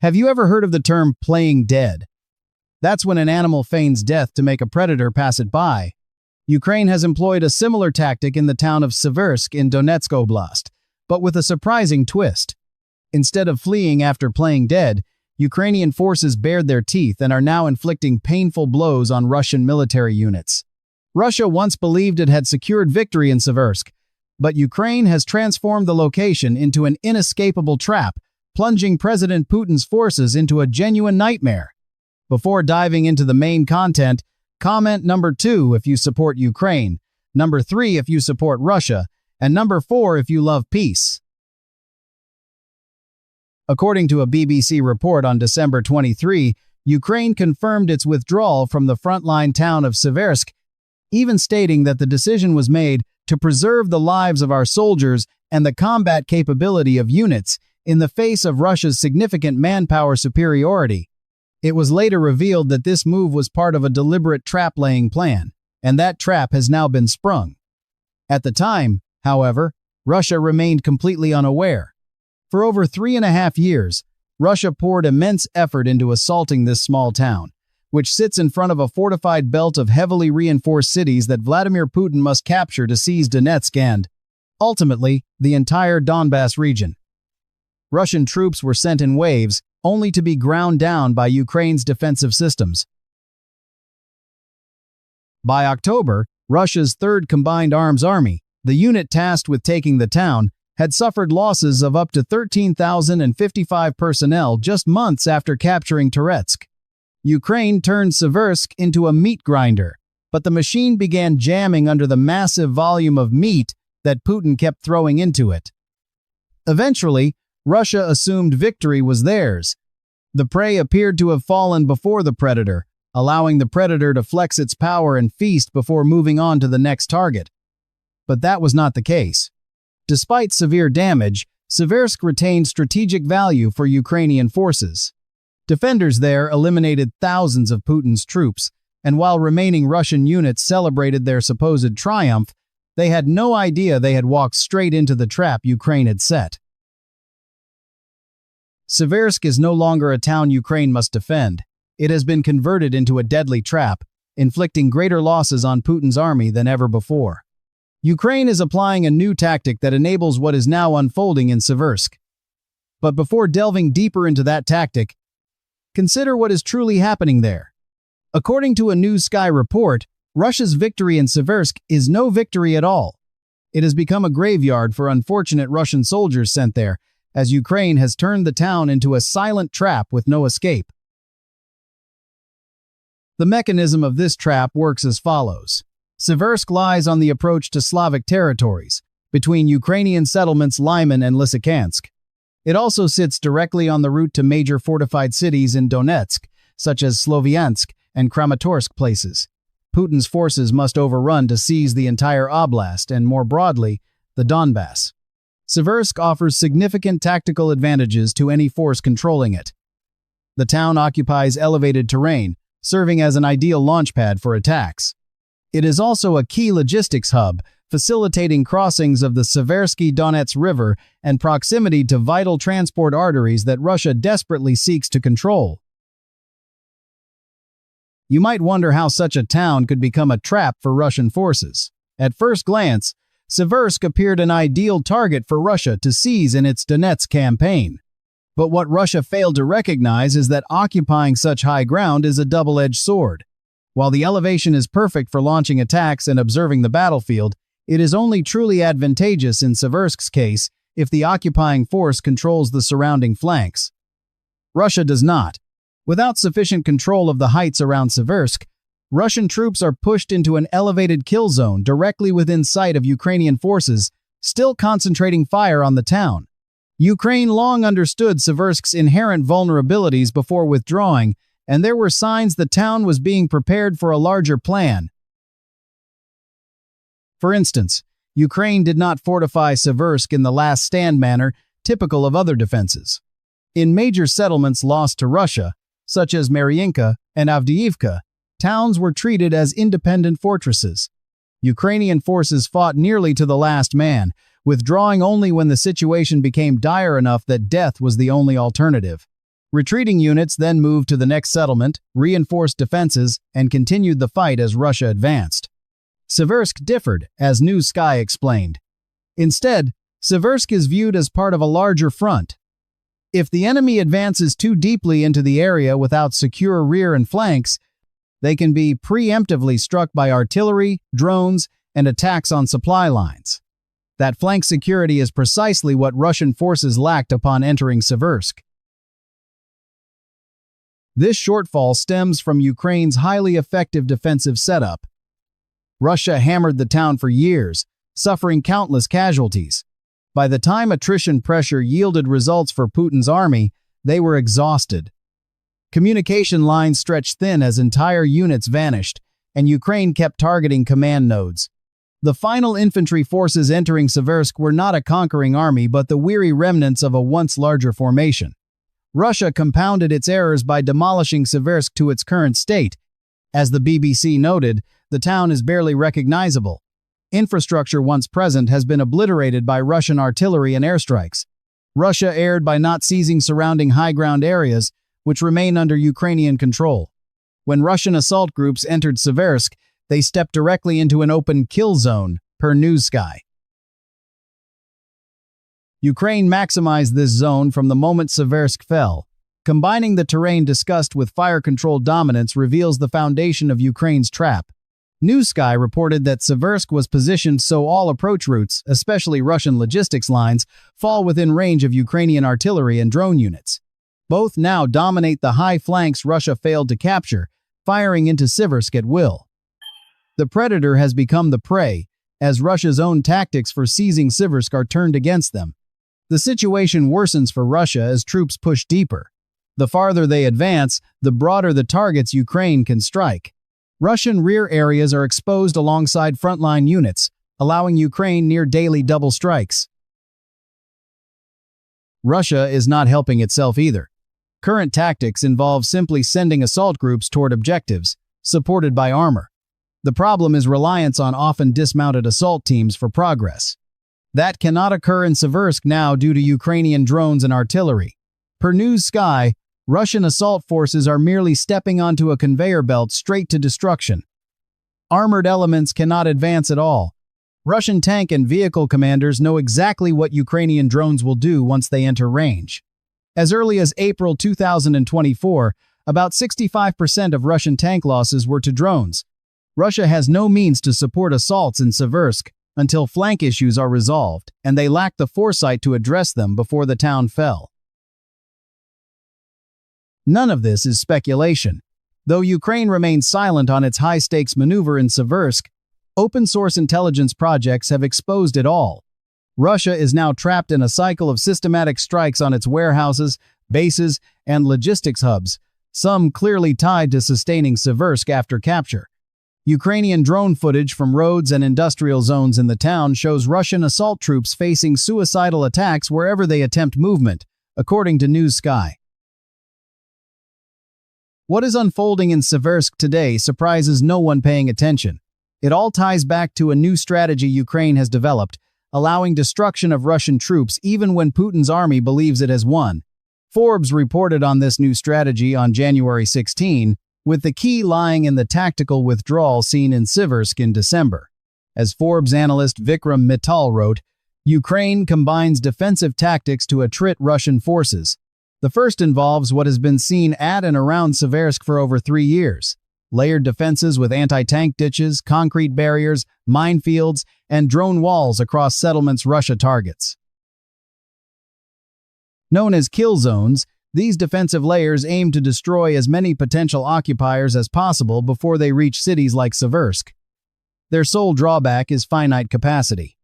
Have you ever heard of the term playing dead? That's when an animal feigns death to make a predator pass it by. Ukraine has employed a similar tactic in the town of Siversk in Donetsk Oblast, but with a surprising twist. Instead of fleeing after playing dead, Ukrainian forces bared their teeth and are now inflicting painful blows on Russian military units. Russia once believed it had secured victory in Siversk, but Ukraine has transformed the location into an inescapable trap, plunging President Putin's forces into a genuine nightmare. Before diving into the main content, comment number 2 if you support Ukraine, number 3 if you support Russia, and number 4 if you love peace. According to a BBC report on December 23, Ukraine confirmed its withdrawal from the frontline town of Siversk, even stating that the decision was made to preserve the lives of our soldiers and the combat capability of units in the face of Russia's significant manpower superiority. It was later revealed that this move was part of a deliberate trap-laying plan, and that trap has now been sprung. At the time, however, Russia remained completely unaware. For over 3.5 years, Russia poured immense effort into assaulting this small town, which sits in front of a fortified belt of heavily reinforced cities that Vladimir Putin must capture to seize Donetsk and, ultimately, the entire Donbass region. Russian troops were sent in waves, only to be ground down by Ukraine's defensive systems. By October, Russia's 3rd Combined Arms Army, the unit tasked with taking the town, had suffered losses of up to 13,055 personnel just months after capturing Toretsk. Ukraine turned Siversk into a meat grinder, but the machine began jamming under the massive volume of meat that Putin kept throwing into it. Eventually, Russia assumed victory was theirs. The prey appeared to have fallen before the predator, allowing the predator to flex its power and feast before moving on to the next target. But that was not the case. Despite severe damage, Siversk retained strategic value for Ukrainian forces. Defenders there eliminated thousands of Putin's troops, and while remaining Russian units celebrated their supposed triumph, they had no idea they had walked straight into the trap Ukraine had set. Siversk is no longer a town Ukraine must defend. It has been converted into a deadly trap, inflicting greater losses on Putin's army than ever before. Ukraine is applying a new tactic that enables what is now unfolding in Siversk. But before delving deeper into that tactic, consider what is truly happening there. According to a New Sky report, Russia's victory in Siversk is no victory at all. It has become a graveyard for unfortunate Russian soldiers sent there, as Ukraine has turned the town into a silent trap with no escape. The mechanism of this trap works as follows. Siversk lies on the approach to Slavic territories, between Ukrainian settlements Lyman and Lysychansk. It also sits directly on the route to major fortified cities in Donetsk, such as Sloviansk and Kramatorsk places. Putin's forces must overrun to seize the entire oblast and, more broadly, the Donbass. Siversk offers significant tactical advantages to any force controlling it. The town occupies elevated terrain, serving as an ideal launchpad for attacks. It is also a key logistics hub, facilitating crossings of the Siversky Donetsk River and proximity to vital transport arteries that Russia desperately seeks to control. You might wonder how such a town could become a trap for Russian forces. At first glance, Siversk appeared an ideal target for Russia to seize in its Donetsk campaign. But what Russia failed to recognize is that occupying such high ground is a double-edged sword. While the elevation is perfect for launching attacks and observing the battlefield, it is only truly advantageous in Siversk's case if the occupying force controls the surrounding flanks. Russia does not. Without sufficient control of the heights around Siversk, Russian troops are pushed into an elevated kill zone directly within sight of Ukrainian forces, still concentrating fire on the town. Ukraine long understood Siversk's inherent vulnerabilities before withdrawing, and there were signs the town was being prepared for a larger plan. For instance, Ukraine did not fortify Siversk in the last stand manner typical of other defenses. In major settlements lost to Russia, such as Mariinka and Avdiivka, towns were treated as independent fortresses. Ukrainian forces fought nearly to the last man, withdrawing only when the situation became dire enough that death was the only alternative. Retreating units then moved to the next settlement, reinforced defenses, and continued the fight as Russia advanced. Siversk differed, as News Sky explained. Instead, Siversk is viewed as part of a larger front. If the enemy advances too deeply into the area without secure rear and flanks, they can be preemptively struck by artillery, drones, and attacks on supply lines. That flank security is precisely what Russian forces lacked upon entering Siversk. This shortfall stems from Ukraine's highly effective defensive setup. Russia hammered the town for years, suffering countless casualties. By the time attrition pressure yielded results for Putin's army, they were exhausted. Communication lines stretched thin as entire units vanished, and Ukraine kept targeting command nodes. The final infantry forces entering Siversk were not a conquering army but the weary remnants of a once larger formation. Russia compounded its errors by demolishing Siversk to its current state. As the BBC noted, the town is barely recognizable. Infrastructure once present has been obliterated by Russian artillery and airstrikes. Russia erred by not seizing surrounding high ground areas, which remain under Ukrainian control. When Russian assault groups entered Siversk, they stepped directly into an open kill zone, per News Sky. Ukraine maximized this zone from the moment Siversk fell. Combining the terrain discussed with fire control dominance reveals the foundation of Ukraine's trap. News Sky reported that Siversk was positioned so all approach routes, especially Russian logistics lines, fall within range of Ukrainian artillery and drone units. Both now dominate the high flanks Russia failed to capture, firing into Siversk at will. The predator has become the prey, as Russia's own tactics for seizing Siversk are turned against them. The situation worsens for Russia as troops push deeper. The farther they advance, the broader the targets Ukraine can strike. Russian rear areas are exposed alongside frontline units, allowing Ukraine near daily double strikes. Russia is not helping itself either. Current tactics involve simply sending assault groups toward objectives, supported by armor. The problem is reliance on often dismounted assault teams for progress. That cannot occur in Siversk now due to Ukrainian drones and artillery. Per News Sky, Russian assault forces are merely stepping onto a conveyor belt straight to destruction. Armored elements cannot advance at all. Russian tank and vehicle commanders know exactly what Ukrainian drones will do once they enter range. As early as April 2024, about 65% of Russian tank losses were to drones. Russia has no means to support assaults in Siversk until flank issues are resolved, and they lacked the foresight to address them before the town fell. None of this is speculation. Though Ukraine remains silent on its high-stakes maneuver in Siversk, open-source intelligence projects have exposed it all. Russia is now trapped in a cycle of systematic strikes on its warehouses, bases, and logistics hubs, some clearly tied to sustaining Siversk after capture. Ukrainian drone footage from roads and industrial zones in the town shows Russian assault troops facing suicidal attacks wherever they attempt movement, according to News Sky. What is unfolding in Siversk today surprises no one paying attention. It all ties back to a new strategy Ukraine has developed, allowing destruction of Russian troops even when Putin's army believes it has won. Forbes reported on this new strategy on January 16, with the key lying in the tactical withdrawal seen in Siversk in December. As Forbes analyst Vikram Mittal wrote, Ukraine combines defensive tactics to attrit Russian forces. The first involves what has been seen at and around Siversk for over 3 years: layered defenses with anti-tank ditches, concrete barriers, minefields, and drone walls across settlements Russia targets. Known as kill zones, these defensive layers aim to destroy as many potential occupiers as possible before they reach cities like Siversk. Their sole drawback is finite capacity.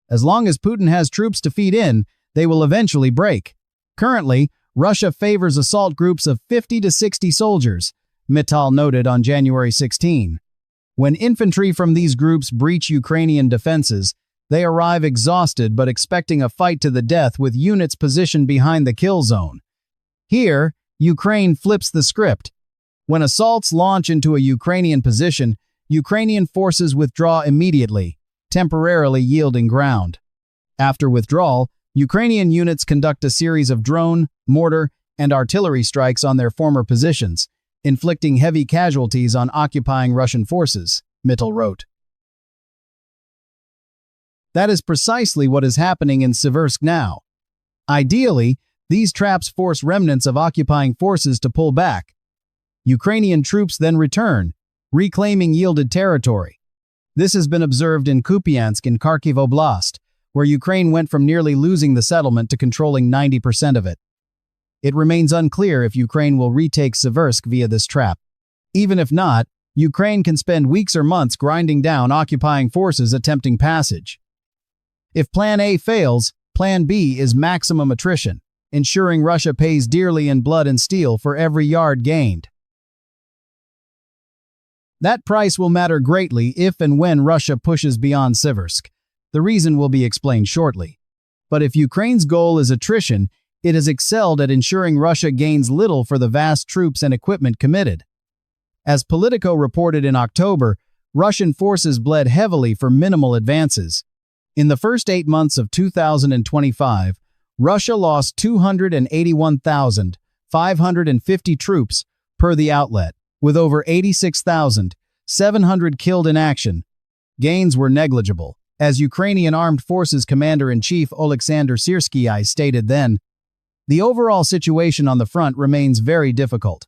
As long as Putin has troops to feed in, they will eventually break. Currently, Russia favors assault groups of 50 to 60 soldiers, Mittal noted on January 16. When infantry from these groups breach Ukrainian defenses, they arrive exhausted but expecting a fight to the death with units positioned behind the kill zone. Here, Ukraine flips the script. When assaults launch into a Ukrainian position, Ukrainian forces withdraw immediately, temporarily yielding ground. After withdrawal, Ukrainian units conduct a series of drone, mortar, and artillery strikes on their former positions, inflicting heavy casualties on occupying Russian forces, Mittal wrote. That is precisely what is happening in Siversk now. Ideally, these traps force remnants of occupying forces to pull back. Ukrainian troops then return, reclaiming yielded territory. This has been observed in Kupiansk in Kharkiv Oblast, where Ukraine went from nearly losing the settlement to controlling 90% of it. It remains unclear if Ukraine will retake Siversk via this trap. Even if not, Ukraine can spend weeks or months grinding down occupying forces attempting passage. If Plan A fails, Plan B is maximum attrition, ensuring Russia pays dearly in blood and steel for every yard gained. That price will matter greatly if and when Russia pushes beyond Siversk. The reason will be explained shortly. But if Ukraine's goal is attrition, it has excelled at ensuring Russia gains little for the vast troops and equipment committed. As Politico reported in October, Russian forces bled heavily for minimal advances. In the first 8 months of 2025, Russia lost 281,550 troops per the outlet, with over 86,700 killed in action. Gains were negligible, as Ukrainian Armed Forces Commander-in-Chief Oleksandr Syrskyi stated then. The overall situation on the front remains very difficult.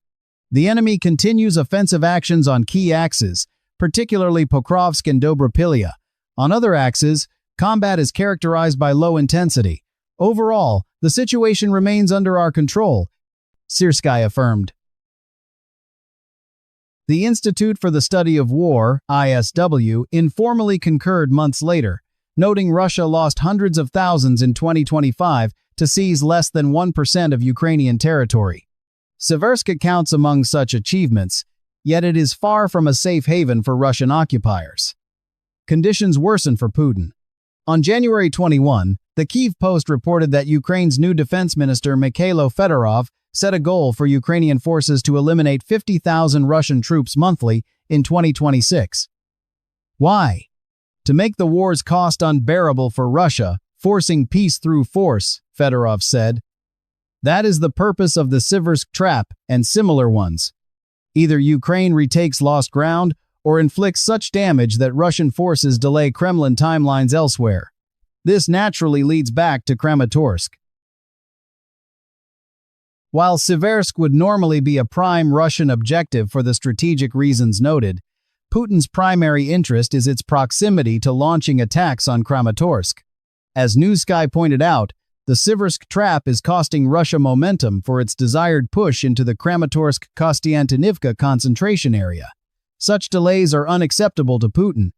The enemy continues offensive actions on key axes, particularly Pokrovsk and Dobrapilya. On other axes, combat is characterized by low intensity. Overall, the situation remains under our control, Siversk affirmed. The Institute for the Study of War, ISW, informally concurred months later, noting Russia lost hundreds of thousands in 2025 to seize less than 1% of Ukrainian territory. Siversk counts among such achievements, yet it is far from a safe haven for Russian occupiers. Conditions worsen for Putin. On January 21, the Kyiv Post reported that Ukraine's new defense minister Mikhailo Fedorov set a goal for Ukrainian forces to eliminate 50,000 Russian troops monthly in 2026. Why? To make the war's cost unbearable for Russia, forcing peace through force, Fedorov said. That is the purpose of the Siversk trap and similar ones. Either Ukraine retakes lost ground or inflicts such damage that Russian forces delay Kremlin timelines elsewhere. This naturally leads back to Kramatorsk. While Siversk would normally be a prime Russian objective for the strategic reasons noted, Putin's primary interest is its proximity to launching attacks on Kramatorsk. As Newsky pointed out, the Siversk trap is costing Russia momentum for its desired push into the Kramatorsk-Kostiantynivka concentration area. Such delays are unacceptable to Putin.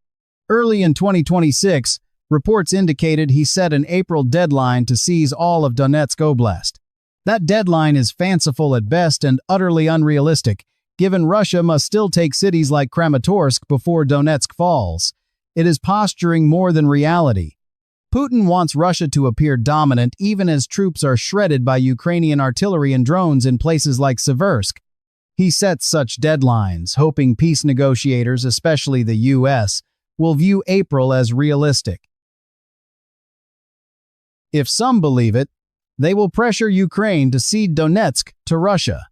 Early in 2026, reports indicated he set an April deadline to seize all of Donetsk Oblast. That deadline is fanciful at best and utterly unrealistic, given Russia must still take cities like Kramatorsk before Donetsk falls. It is posturing more than reality. Putin wants Russia to appear dominant even as troops are shredded by Ukrainian artillery and drones in places like Siversk. He sets such deadlines, hoping peace negotiators, especially the U.S., will view April as realistic. If some believe it, they will pressure Ukraine to cede Donetsk to Russia.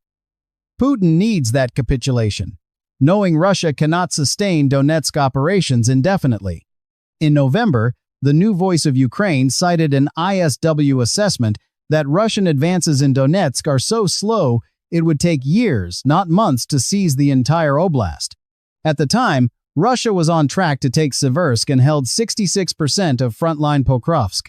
Putin needs that capitulation, knowing Russia cannot sustain Donetsk operations indefinitely. In November, the New Voice of Ukraine cited an ISW assessment that Russian advances in Donetsk are so slow it would take years, not months, to seize the entire oblast. At the time, Russia was on track to take Siversk and held 66% of frontline Pokrovsk.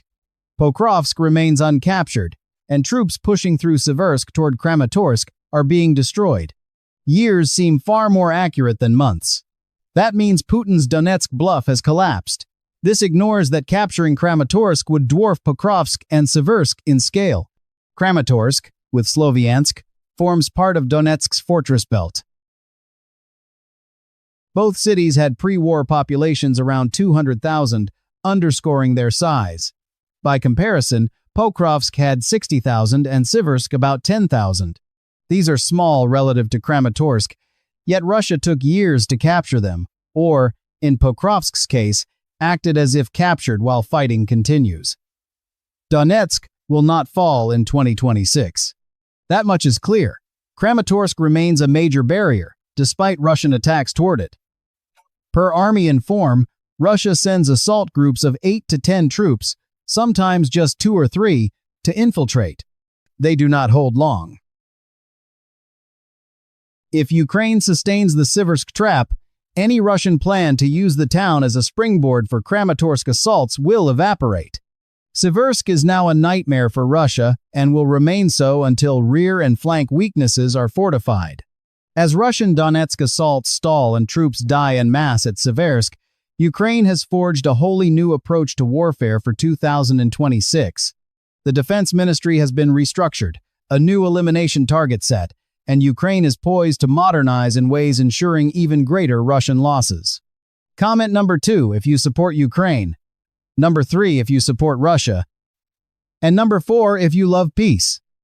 Pokrovsk remains uncaptured, and troops pushing through Siversk toward Kramatorsk are being destroyed. Years seem far more accurate than months. That means Putin's Donetsk bluff has collapsed. This ignores that capturing Kramatorsk would dwarf Pokrovsk and Siversk in scale. Kramatorsk, with Sloviansk, forms part of Donetsk's fortress belt. Both cities had pre-war populations around 200,000, underscoring their size. By comparison, Pokrovsk had 60,000 and Siversk about 10,000. These are small relative to Kramatorsk, yet Russia took years to capture them, or, in Pokrovsk's case, acted as if captured while fighting continues. Donetsk will not fall in 2026. That much is clear. Kramatorsk remains a major barrier, despite Russian attacks toward it. Per Army Inform, Russia sends assault groups of 8 to 10 troops, sometimes just 2 or 3, to infiltrate. They do not hold long. If Ukraine sustains the Siversk trap, any Russian plan to use the town as a springboard for Kramatorsk assaults will evaporate. Siversk is now a nightmare for Russia and will remain so until rear and flank weaknesses are fortified. As Russian Donetsk assaults stall and troops die en masse at Siversk, Ukraine has forged a wholly new approach to warfare for 2026. The Defense Ministry has been restructured, a new elimination target set, and Ukraine is poised to modernize in ways ensuring even greater Russian losses. Comment number 2 if you support Ukraine. Number 3 if you support Russia. And number 4 if you love peace.